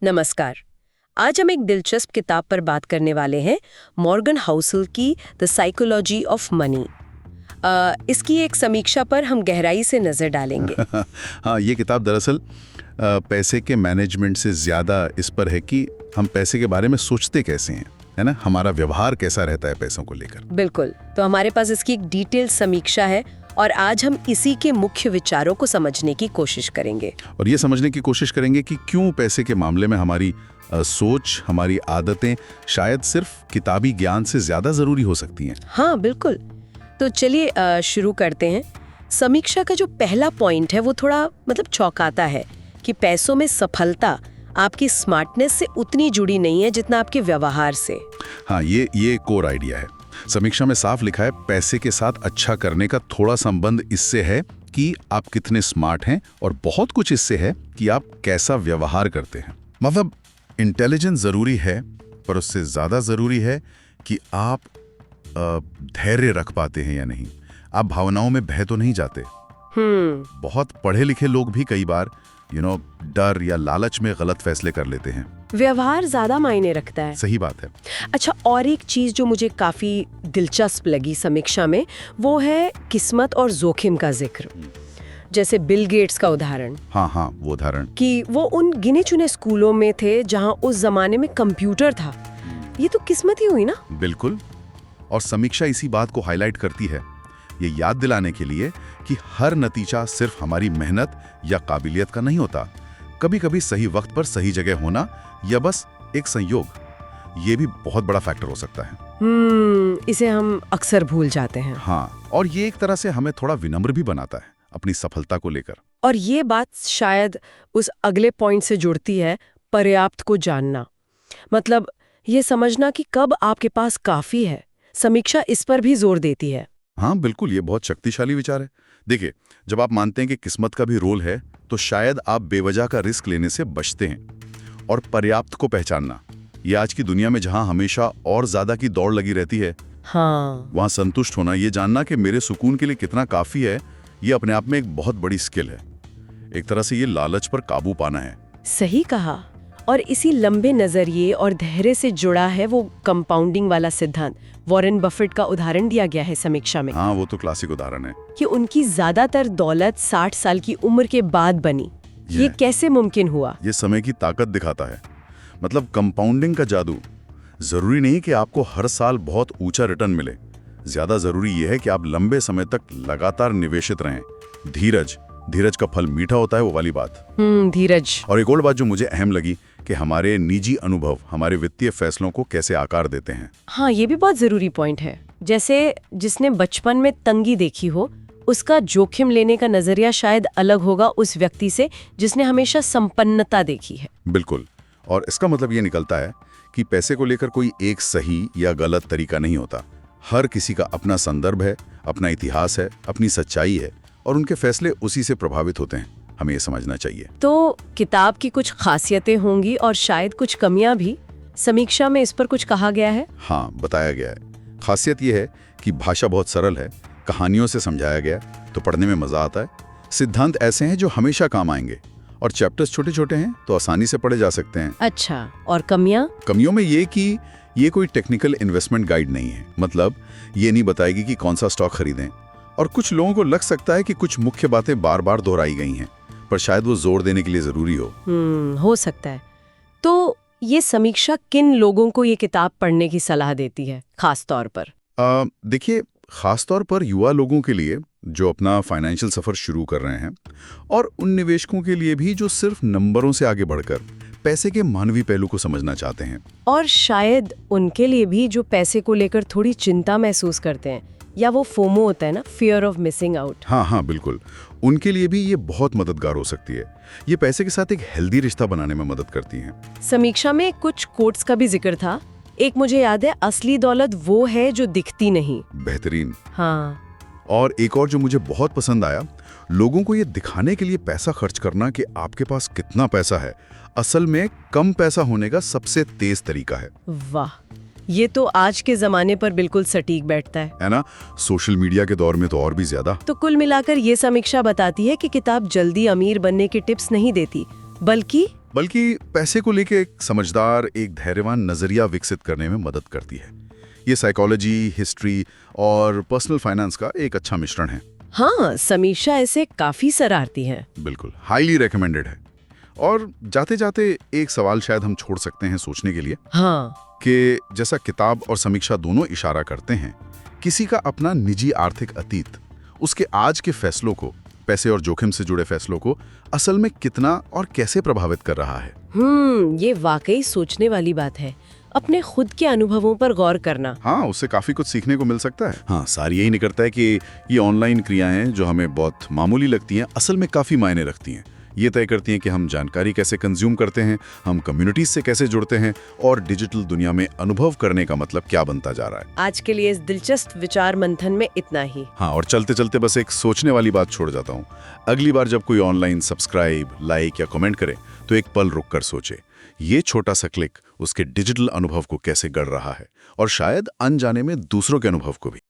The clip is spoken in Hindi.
नमस्कार। आज हम एक दिलचस्प किताब पर बात करने वाले हैं, मॉर्गन हाउसल की द साइकोलॉजी ऑफ मनी। इसकी एक समीक्षा पर हम गहराई से नजर डालेंगे। हाँ, ये किताब दरअसल पैसे के मैनेजमेंट से ज़्यादा इस पर है कि हम पैसे के बारे में सोचते कैसे हैं, है ना, हमारा व्यवहार कैसा रहता है पैसों को लेकर। बिल्कुल, तो हमारे पास इसकी एक डिटेल समीक्षा है और आज हम इसी के मुख्य विचारों को समझने की कोशिश करेंगे। और ये समझने की कोशिश करेंगे कि क्यों पैसे के मामले में हमारी सोच, हमारी आदतें शायद सिर्फ किताबी ज्ञान से ज़्यादा ज़रूरी हो सकती हैं। हाँ बिल्कुल, तो चलिए शुरू करते हैं। समीक्षा का जो पहला पॉइंट है वो थोड़ा चौंकाता है कि पैसों में सफलता आपकी स्मार्टनेस से उतनी जुड़ी नहीं है जितना आपके व्यवहार से। हाँ, ये कोर आइडिया है। समीक्षा में साफ लिखा है, पैसे के साथ अच्छा करने का थोड़ा संबंध इससे है कि आप कितने स्मार्ट हैं और बहुत कुछ इससे है कि आप कैसा व्यवहार करते हैं। मतलब इंटेलिजेंस जरूरी है, पर उससे ज्यादा जरूरी है कि आप धैर्य रख पाते हैं या नहीं। आप भावनाओं में बह तो नहीं जाते। बहुत पढ़े लिखे लोग भी कई बार डर या लालच में गलत फैसले कर लेते हैं। व्यवहार ज्यादा मायने रखता है। सही बात है। अच्छा, और एक चीज जो मुझे काफी दिलचस्प लगी समीक्षा में, वो है किस्मत और जोखिम का जिक्र। जैसे बिल गेट्स का उदाहरण। हाँ, वो उदाहरण कि वो उन गिने चुने स्कूलों में थे जहां उस जमाने में कंप्यूटर था। ये तो किस्मत ही हुई ना। बिल्कुल। और समीक्षा इसी बात को हाईलाइट करती है, ये याद दिलाने के लिए कि हर नतीजा सिर्फ हमारी मेहनत या काबिलियत का नहीं होता। कभी कभी सही वक्त पर सही जगह होना या बस एक संयोग, ये भी बहुत बड़ा फैक्टर हो सकता है। इसे हम अक्सर भूल जाते हैं। हाँ, और ये एक तरह से हमें थोड़ा विनम्र भी बनाता है अपनी सफलता को लेकर। और ये बात शायद उस अगले पॉइंट से जुड़ती है, पर्याप्त को जानना। मतलब ये समझना कि कब आपके पास काफी है। समीक्षा इस पर भी जोर देती है। हाँ बिल्कुल, ये बहुत शक्तिशाली विचार है। देखिए, जब आप मानते हैं कि किस्मत का भी रोल है, तो शायद आप बेवजह का रिस्क लेने से बचते हैं। और पर्याप्त को पहचानना, ये आज की दुनिया में जहां हमेशा और ज्यादा की दौड़ लगी रहती है, हाँ, वहां संतुष्ट होना, ये जानना कि मेरे सुकून के लिए कितना काफी है, ये अपने आप में एक बहुत बड़ी स्किल है। एक तरह से ये लालच पर काबू पाना है। सही कहा। और इसी लंबे नजरिए और धैर्य से जुड़ा है वो कंपाउंडिंग वाला सिद्धांत। वॉरेन बफेट का उदाहरण दिया गया है समीक्षा में। हाँ, वो तो क्लासिक उदाहरण है कि उनकी ज्यादातर दौलत 60 साल की उम्र के बाद बनी। ये कैसे मुमकिन हुआ? ये समय की ताकत दिखाता है। मतलब कंपाउंडिंग का जादू। जरूरी नहीं कि आपको हर साल बहुत ऊंचा रिटर्न मिले, ज्यादा जरूरी यह है कि आप लंबे समय तक लगातार निवेशित रहें। धीरज का फल मीठा होता है, वो वाली बात। धीरज। और एक और बात जो मुझे अहम लगी कि हमारे निजी अनुभव हमारे वित्तीय फैसलों को कैसे आकार देते हैं। हाँ, ये भी बहुत जरूरी पॉइंट है। जैसे जिसने बचपन में तंगी देखी हो, उसका जोखिम लेने का नजरिया शायद अलग होगा उस व्यक्ति से जिसने हमेशा संपन्नता देखी है। बिल्कुल। और इसका मतलब ये निकलता है कि पैसे को लेकर कोई एक सही या गलत तरीका नहीं होता। हर किसी का अपना संदर्भ है, अपना इतिहास है, अपनी सच्चाई है, और उनके फैसले उसी से प्रभावित होते हैं। हमें ये समझना चाहिए। तो किताब की कुछ खासियतें होंगी और शायद कुछ कमियां भी। समीक्षा में इस पर कुछ कहा गया है? हाँ, बताया गया है। खासियत ये है कि भाषा बहुत सरल है, कहानियों से समझाया गया, तो पढ़ने में मजा आता है। सिद्धांत ऐसे हैं जो हमेशा काम आएंगे, और चैप्टर्स छोटे छोटे हैं तो आसानी से पढ़े जा सकते हैं। अच्छा, और कमियों में ये कि ये कोई टेक्निकल इन्वेस्टमेंट गाइड नहीं है। मतलब ये नहीं बताएगी कि कौन सा स्टॉक खरीदें। और कुछ लोगों को लग सकता है कि कुछ मुख्य बातें बार बार दोहराई गई हैं, पर शायद वो जोर देने के लिए जरूरी हो सकता है। तो ये समीक्षा किन लोगों को ये किताब पढ़ने की सलाह देती है खास तौर पर? देखिए, खास तौर पर युवा लोगों के लिए जो अपना फाइनेंशियल सफर शुरू कर रहे हैं, और उन निवेशकों के लिए भी जो सिर्फ नंबरों से आगे बढ़कर पैसे के मानवीय पहलू को समझना चाहते हैं। और शायद उनके लिए भी जो पैसे को लेकर थोड़ी चिंता महसूस करते हैं, या वो फोमो होता है ना, फियर ऑफ मिसिंग आउट। हाँ बिल्कुल, उनके लिए भी ये बहुत मददगार हो सकती है। ये पैसे के साथ एक हेल्दी रिश्ता बनाने में मदद करती हैं। समीक्षा में कुछ कोट्स का भी जिक्र था। एक मुझे याद है, असली दौलत वो है जो दिखती नहीं। बेहतरीन। हाँ। और एक और जो मुझे बहुत पसंद आया, लोगों को ये दिखाने के लिए पैसा खर्च करना कि आपके पास कितना पैसा है, असल में कम पैसा होने का सबसे तेज तरीका है। वाह, ये तो आज के जमाने पर बिल्कुल सटीक बैठता है ना? सोशल मीडिया के दौर में तो और भी ज्यादा। तो कुल मिलाकर ये समीक्षा बताती है कि किताब जल्दी अमीर बनने की टिप्स नहीं देती, बल्कि बल्कि पैसे को लेके एक समझदार, एक धैर्यवान नजरिया विकसित करने में मदद करती है। ये साइकोलॉजी, हिस्ट्री और पर्सनल फाइनेंस का एक अच्छा मिश्रण है। हाँ, समीक्षा ऐसे काफी सराहती है। बिल्कुल, हाईली रिकमेंडेड है। और जाते जाते एक सवाल शायद हम छोड़ सकते हैं सोचने के लिए, हाँ, कि जैसा किताब और समीक्षा दोनों इशारा करते हैं, किसी का अपना निजी आर्थिक अतीत उसके आज के फैसलों को, पैसे और जोखिम से जुड़े फैसलों को असल में कितना और कैसे प्रभावित कर रहा है। ये वाकई सोचने वाली बात है। अपने खुद के अनुभवों पर गौर करना। हाँ, उससे काफी कुछ सीखने को मिल सकता है। हाँ, सार यही निकलता है कि ये ऑनलाइन क्रियाएं जो हमें बहुत मामूली लगती हैं, असल में काफी मायने रखती हैं। ये तय करती हैं कि हम जानकारी कैसे कंज्यूम करते हैं, हम कम्युनिटीज से कैसे जुड़ते हैं और डिजिटल दुनिया में अनुभव करने का मतलब क्या बनता जा रहा है। आज के लिए इस दिलचस्प विचार मंथन में इतना ही। हाँ, और चलते चलते बस एक सोचने वाली बात छोड़ जाता हूँ। अगली बार जब कोई ऑनलाइन सब्सक्राइब, लाइक या कमेंट करे तो एक पल रुक कर सोचे, ये छोटा सा क्लिक उसके डिजिटल अनुभव को कैसे गढ़ रहा है, और शायद अनजाने में दूसरों के अनुभव को भी।